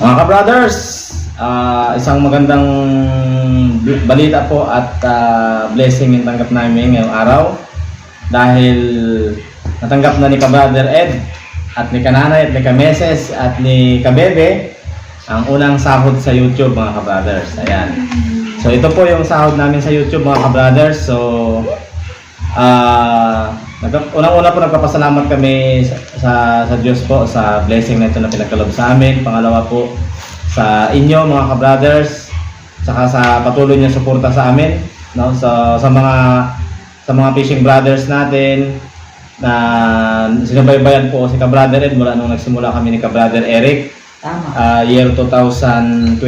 Mga ka-brothers, isang magandang balita po at blessing yung tanggap namin ngayong araw dahil natanggap na ni ka-brother Ed at ni kananay at ni ka-meses at ni ka-bebe ang unang sahod sa YouTube, mga ka-brothers. Ayan. So ito po yung sahod namin sa YouTube, mga ka-brothers. So unang-una po nagpapasalamat kami sa Diyos po sa blessing na ito na pinagkalob sa amin. Pangalawa po sa inyo, mga ka-brothers, saka sa patuloy niyo suporta sa amin, no? Sa mga fishing brothers natin na sinubaybayan po si ka-brother Ed mula nung nagsimula kami ni ka-brother Eric. Tama. Year 2020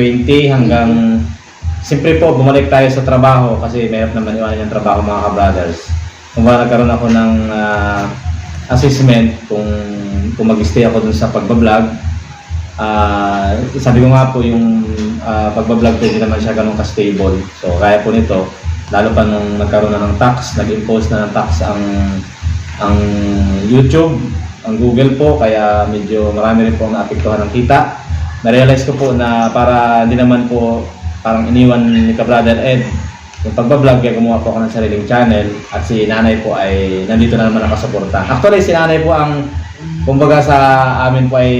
hanggang siyempre po bumalik tayo sa trabaho kasi mahirap naman iwanan yung trabaho, mga ka-brothers. Kung ba nagkaroon ako ng assessment kung mag-stay ako dun sa pagbablog, sabi ko nga po yung pagbablog ko hindi naman siya ganun ka-stable. So kaya po nito, lalo pa nung nagkaroon na ng tax, nag-impose na ng tax ang YouTube, ang Google po, kaya medyo marami rin po ang naapektuhan ng kita. Na-realize ko po na para hindi naman po parang iniwan ni ka-brother Ed yung pagbablog, kaya gumawa po ako ng sariling channel at si nanay po ay nandito na naman nakasuporta. Actually, si nanay po ang kumbaga sa amin po ay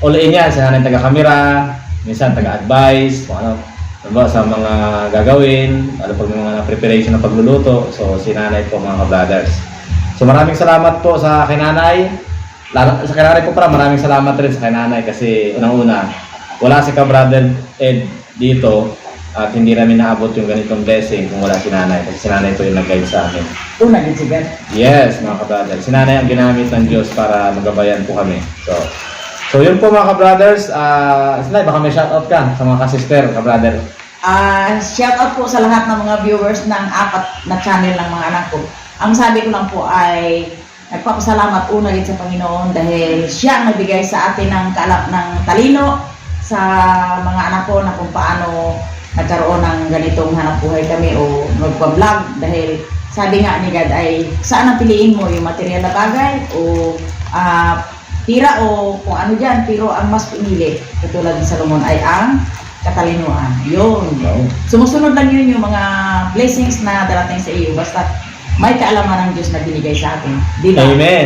all in yan. Si nanay taga-camera, minsan taga-advise, ano sa mga gagawin, ano pag may mga preparation ng pagluluto. So si nanay po, mga ka-brothers. So maraming salamat po sa kinanay. Sa kinanay po para maraming salamat rin sa kinanay kasi unang-una, wala si ka-brother Ed dito at hindi namin naabot yung ganitong blessing kung wala si nanay. Kasi si nanay po yung nag-guide sa amin. Una din si God. Yes, mga ka-brothers. Si nanay ang ginamit ng Diyos para magabayan po kami. So yun po, mga ka-brothers. Sinay, baka may shoutout ka sa mga ka-sister, ka-brother. Shout out po sa lahat ng mga viewers ng 4 na channel ng mga anak ko. Ang sabi ko lang po ay nagpapasalamat una din sa Panginoon dahil siya ang nagbigay sa atin ng talino sa mga anak ko na kung paano nagkaroon ng ganitong hanap buhay kami o magpa-vlog. Dahil sabi nga ni God ay saan ang piliin mo, yung material na bagay o tira o kung ano dyan, pero ang mas pinili katulad ni Salomon ay ang katalinuhan. Yun. Sumusunod lang yun yung mga blessings na darating sa iyo. Basta may kaalaman ng Diyos na binigay sa atin. Di ba? Amen.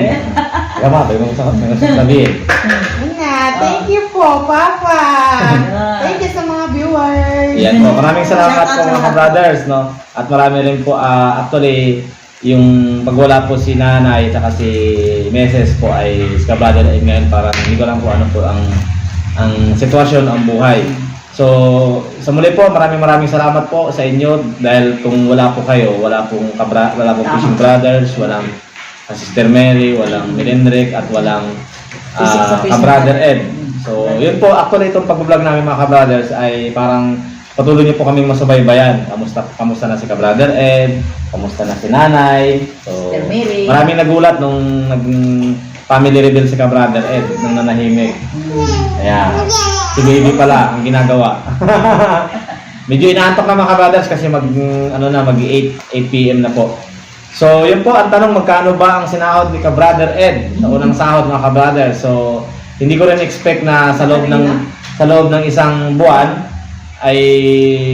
Tama, tayo mga sabihin. Thank you po, Papa. Thank you sa mga viewers. Yan po. Maraming salamat po, mga ka-brothers, no? At marami rin po, actually, yung pagwala po si nanay at si Meses po ay si ka-brother ay ngayon parang hindi ko lang po ano po ang sitwasyon, ang buhay. So, sa muli po, maraming salamat po sa inyo dahil kung wala po kayo, wala pong Fishing Brothers, walang Sister Mary, walang Milendrick at walang ka-brother Ed. So, yun po, actually itong pag-vlog namin, mga ka-brothers, ay parang patuloy niyo po kaming masubaybayan. Kamusta na si ka-brother Ed, kamusta na si nanay. So, Sister Mary. maraming nagulat nung family reveal si ka-brother Ed nung nanahimik. Ayan. Si baby pala ang ginagawa. Medyo inaantok na, mga ka-brothers, kasi mag-8 PM na po. So, yun po ang tanong, magkano ba ang sinahod ni ka-brother Ed sa unang sahod, mga ka-brothers? So, hindi ko rin expect na sa loob ng isang buwan ay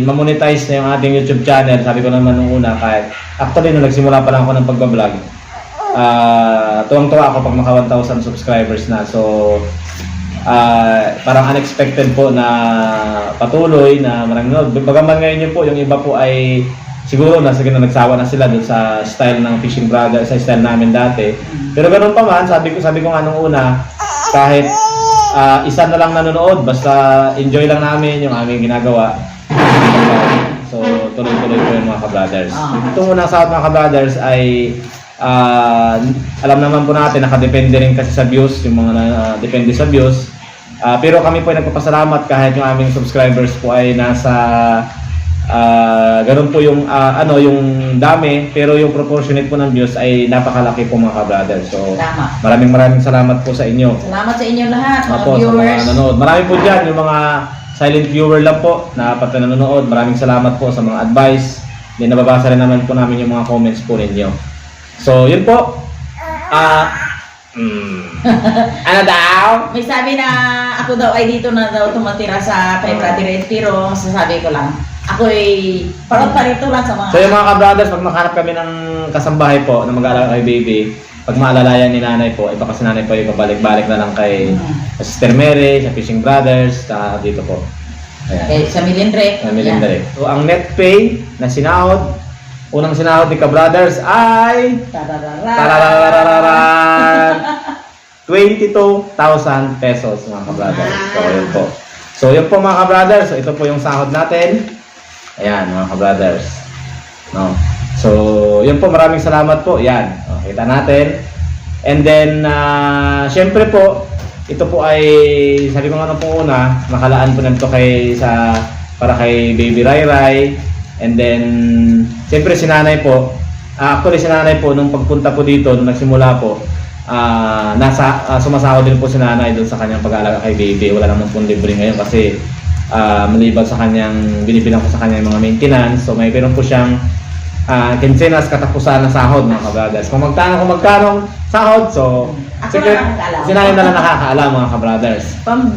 ma-monetize na yung ating YouTube channel. Sabi ko naman nung una, kahit actually nung nagsimula pa lang ako ng pagbablog, tuwang-tuwa ako pag maka 1,000 subscribers na. So, parang unexpected po na patuloy na maraming nanood. Bagaman ngayon yun po, yung iba po ay siguro nagsawa na sila dun sa style ng Fishing Brothers, sa style namin dati. Pero ganun pa man, sabi ko nga nung una, kahit isa na lang nanonood, basta enjoy lang namin yung aming ginagawa. So, tuloy-tuloy po yung mga ka-brothers. Itong unang sahod, mga ka-brothers, ay alam naman po natin, nakadepende rin kasi sa views, yung mga depende sa views. Pero kami po ay nagpapasalamat kahit yung aming subscribers po ay nasa ganun po yung yung dami, pero yung proportionate po ng views ay napakalaki po, mga ka-brothers. So, maraming salamat po sa inyo. Salamat sa inyo lahat, mga Apo, viewers. sa mga nanonood. Marami po dyan, yung mga silent viewer lang po na pati nanonood. Maraming salamat po sa mga advice. Then nababasa rin naman po namin yung mga comments po ninyo. So, yun po. Ano daw? May sabi na ako daw ay dito na daw tumatira sa kay Brother Ed, pero masasabi ko lang, ako ay parito lang sa mga... So yung mga ka-brothers, pag makahanap kami ng kasambahay po na mag-aalaga kay baby, pag maalalayan ni nanay po, iba kasi nanay po ay babalik-balik na lang kay Sister Mary, sa Fishing Brothers, sa dito po. Ayan. Sa Milindre. Sa Milindre. So ang net pay na sinahod, unang sinahod ni ka-brothers ay... Tarararararan! 22,000 pesos mga ka-brothers. So yun po. So yun po mga ka-brothers. So ito po yung sahod natin. Ayan mga ka-brothers. No. So yun po, maraming salamat po. Yan. O, kita natin. And then, syempre po, ito po ay, sabi ko nga nung po una, nakalaan po na ito para kay Baby Rai Rai. And then, siyempre si nanay po, actually si nanay po, nung pagpunta po dito, nung nagsimula po, sumasahod din po si nanay doon sa kanyang pag-aalaga kay baby. Wala naman po libre ngayon kasi maliban sa kanyang, binibilang ko sa kanyang mga maintenance. So may meron po siyang kinsenas katapusan na sahod mga ka-brothers. Kung magkano sahod, so Ako na nakakaalam. si nanay na lang nakakaalam mga ka-brothers.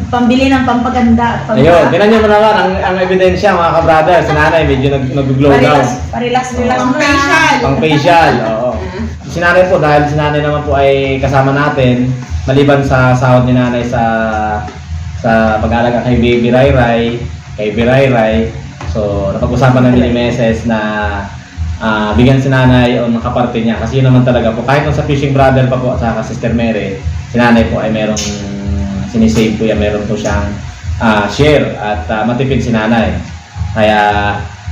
Pambili ng pampaganda. Ayun, tinan niyo mo naman ang ebidensya mga ka-brothers. Si nanay medyo nag-glow daw. Relax Pang na. facial. Pang facial, oo. Si nanay po, dahil si nanay naman po ay kasama natin, maliban sa sahod ni nanay sa pag-aalaga kay Baby Rai Rai, kay Birai Rai. So, napag-usapan namin ni Meses na bigyan si nanay o makaparte niya. Kasi yun naman talaga po, kahit nung sa Fishing Brother pa po at saka Sister Mary, si nanay po ay merong sinisave po yan, meron po siyang share at matipid si nanay. Kaya,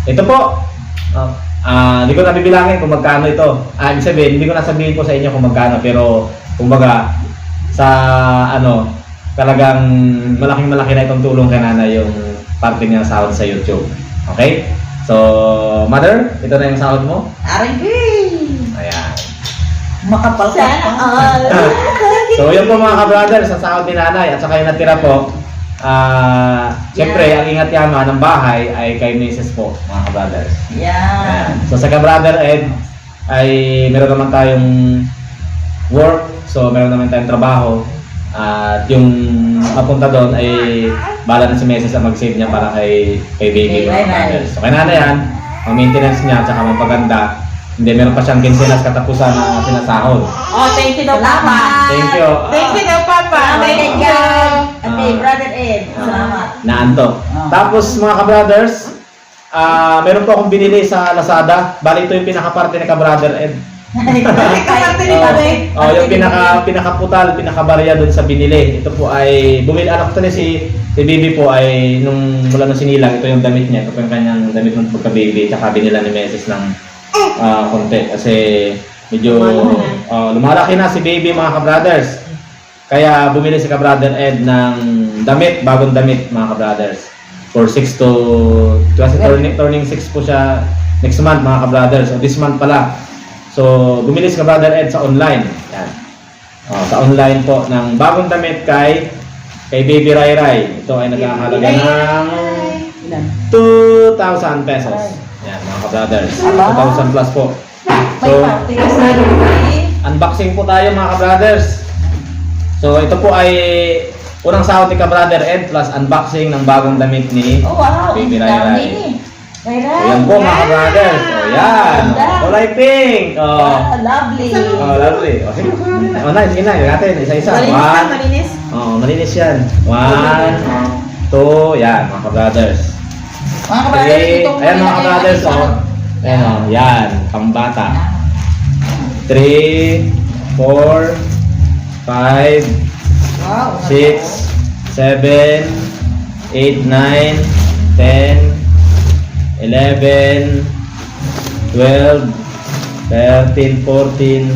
ito po, hindi ko nabibilangin kung magkano ito. Ibig sabihin, hindi ko nasabihin po sa inyo kung magkano, pero kumbaga sa talagang malaking-malaki na itong tulong kay nanay yung parte niya sahod sa YouTube. Okay? So, Mother, ito na yung sahod mo. Arigay! Ayan. Makapal ka pa. So, yun po mga ka-brother, sa sahod ni nanay at saka yung natira po, siyempre, ang ingat yaman ng bahay ay kay Mrs. po, mga ka-brothers. Yan. So sa ka-brother Ed ay meron naman tayong work, so meron naman tayong trabaho at yung mapunta doon ay bala na si Mrs. ang mag-save niya para kay baby mga brothers. So kay nanay yan, ang maintenance niya at saka magpaganda. Hindi, meron pa siyang kinsinas katapusan na sinasahod. Oh, thank you daw, Papa. Thank you. Thank you daw, Papa. Thank you. At kay Brother Ed. Salamat. Naanto. Tapos mga ka-brothers, meron po akong binili sa Lazada. Bali ito yung pinaka-parte ni ka-brother Ed. Kaparte ni Pare. Yung pinaka-putal, pinaka-barya doon sa binili. Ito po ay, bumili anak ko si baby po ay mula nung sinilang, ito yung damit niya. Ito po yung kanyang damit ng pagka-baby. Tsaka binila ni Mrs. ng konti. Kasi medyo lumalaki na si baby mga ka-brothers. Kaya bumili si ka-brother Ed ng damit, bagong damit mga ka-brothers. For 6 to, kasi turning 6 po siya next month mga ka-brothers. So this month pala. So bumili si ka-brother Ed sa online. Yan. Sa online po ng bagong damit kay Baby Rai Rai. Ito ay nagkakahalaga ng 2,000 pesos. Yan mga ka-brothers. 2,000 plus po. May So, party ka sa Lupi. unboxing po tayo mga ka-brothers. So ito po ay unang sahod ni ka-brother Ed plus unboxing ng bagong damit ni Oh, wow. Baby Rai Dami Rai. ni. Rai So Rai. yan po mga ka-brothers. So yan. Kulay pink. Lovely. Lovely. Okay. Sige na. Yung natin. Isa-isa. Malinis ka, One. malinis. Malinis yan. 1, 2. Yan mga ka-brothers. Mga kabrothers, Three. itong Ayan mga ka-brothers. Ayan yan. Pambata. 3, 4, 5, Wow. 6, 7, 8, 9, 10, 11, 12, 13, 14,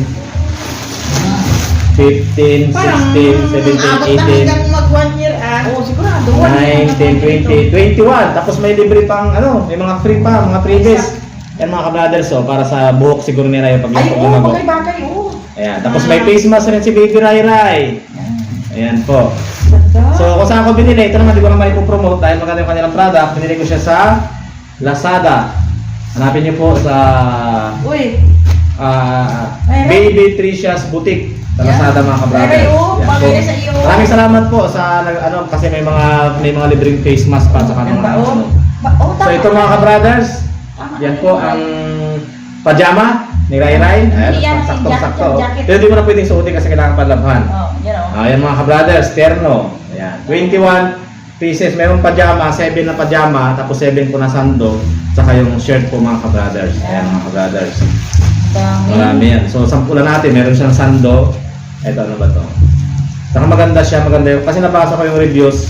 15, 16, 17, abot na 18, hanggang mag 1 year Oh, sigurado. 9, 10, 20, 21. Tapos may libre pang may mga free pa, mga freebies. Yan mga ka-brothers, so para sa buhok siguro nila yung Ay, lumago. bagay, oh. Ayan, tapos may face mask rin si Baby Rai Rai. Ayan po. So kung saan ko binili, ito naman di ko naman ipopromote dahil maganda yung kanilang product. Binili ko siya sa Lazada. Hanapin niyo po sa Uy. Baby Tricia's Boutique. Sa Lazada mga kabrothers. Pero yung, Yan po. pamili sa iyo. Maraming salamat po sa kasi may mga libreng face mask pa sa Ang kanila. baon. So ito mga kabrothers, yan po ang pajama ni Rai Rai. Hindi yan, si Saktong-sakto. jacket. Pero di mo na pwedeng suotin kasi kailangan panlabhan. Oh, you know. Ayan mga kabrothers, terno. Ayan, 21 pieces. Mayroong pajama, 7 na pajama, tapos 7 po na sando, saka yung shirt po mga kabrothers. Ayan mga kabrothers. Dami. Marami yan. So sampulan natin, meron siyang sando. Ito ano ba to? Saka maganda siya, maganda yun. Kasi nabasa ko yung reviews.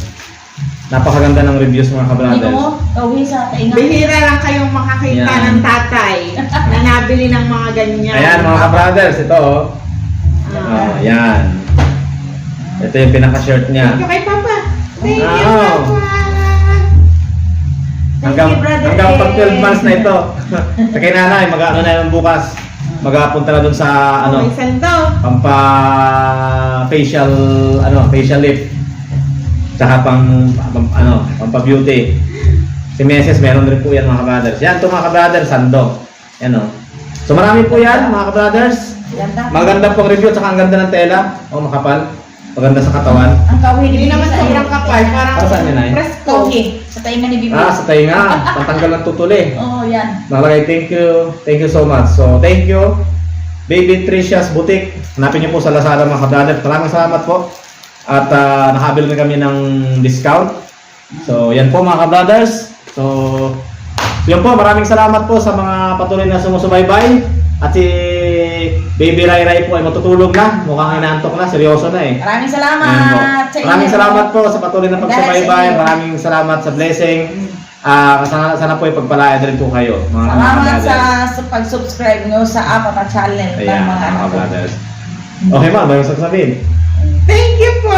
Napakaganda ng reviews mga Hindi kabrothers. mo, gawin sa tainga. Bihira lang kayong makakita Yan. ng tatay na nabili ng mga ganyan. Ayan mga kabrothers, ito oh. Oh, yan. Ito yung pinaka-shirt niya. Thank you kay Papa. Thank you, Wow. Papa. Hanggang brother pag 12 Ed. months na ito. Sa kay nanay, mag-ano na yun bukas. Magpunta na dun sa ano, May sando. pampa facial facial lift. Tsaka pampa beauty. Si Meses meron rin po yan mga kabrothers. Yan to mga kabrothers, sando. Yan o. So marami po yan mga kabrothers. Ganda. Maganda pong review, tsaka ang ganda ng tela. O makapal. Maganda sa katawan. Ang kawin Hindi naman sobrang kapal. Parang Para saan yun, Nay? presko. Kawin. Sa tainga ni Bibi. Sa tainga. Pantanggal ng tutuli. Oo, yan. Nakalagay, thank you so much. So, thank you. Baby Tricia's Boutique. Hanapin niyo po sa Lazada mga kabrothers. Maraming salamat po. At nakabil na kami ng discount. So, yan po mga kabrothers. So, yun po. Maraming salamat po sa mga patuloy na sumusubaybay. At si Baby Rai Rai po ay matutulog na. Mukhang inaantok na. Seryoso na eh. Maraming Ayan po. salamat sa inyo. Maraming salamat po sa patuloy na Dahil sa pagsubaybay. inyo. Maraming salamat sa blessing. Sana po ipagpalaya din po kayo mga Salamat kabrothers. sa pag-subscribe nyo sa apat na channel ng Ayan, mga anak ko. brothers. Okay ma, may gusto sabihin. Thank you po.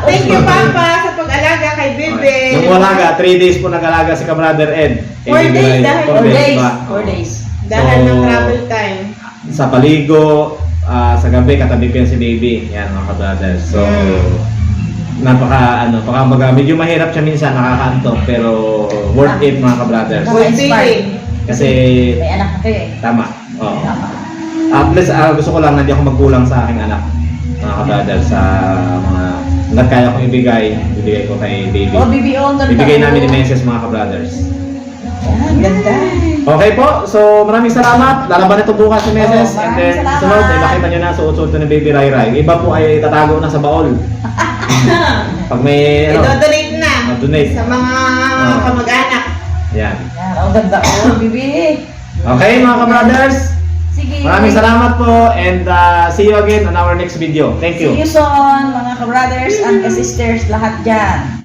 Thank you, Papa. Papa, sa pag-alaga kay Bebe. Yung walaga, 3 days po nag-alaga si Kabrother Ed. 4 days dahil 4 days ba? 4 days. Dahil So, ng travel time. Sa paligo, sa gabi katabi ko yan si baby. Yan mga kabrothers. So, medyo mahirap siya minsan, nakakaantok, pero worth it mga kabrothers. Inspired. Kasi, May anak na kayo eh. tama. Oo. Tama. At least, gusto ko lang na hindi ako magkulang sa aking anak. Mga kabrothers, sa mga hanggat kaya kong ibigay ko kay baby. Oh, Bibi, oh, ang ganda. Ibigay namin ni Meses mga kabrothers. Yan, ganda. Okay po, so maraming salamat. Lalaban ito bukas si Meses. Oh, And maraming then, salamat. sunod, ay makita nyo na suot-suot ni Baby Rai Rai. Iba po ay tatago na sa baol. Pag may, Ito-donate na donate. sa mga kamag-anak. Yan. Yan, ang ganda. Oh, Bibi. Okay mga kabrothers, Sige. maraming salamat po and see you again on our next video. Thank you. See you soon, mga ka-brothers and ka-sisters, lahat dyan.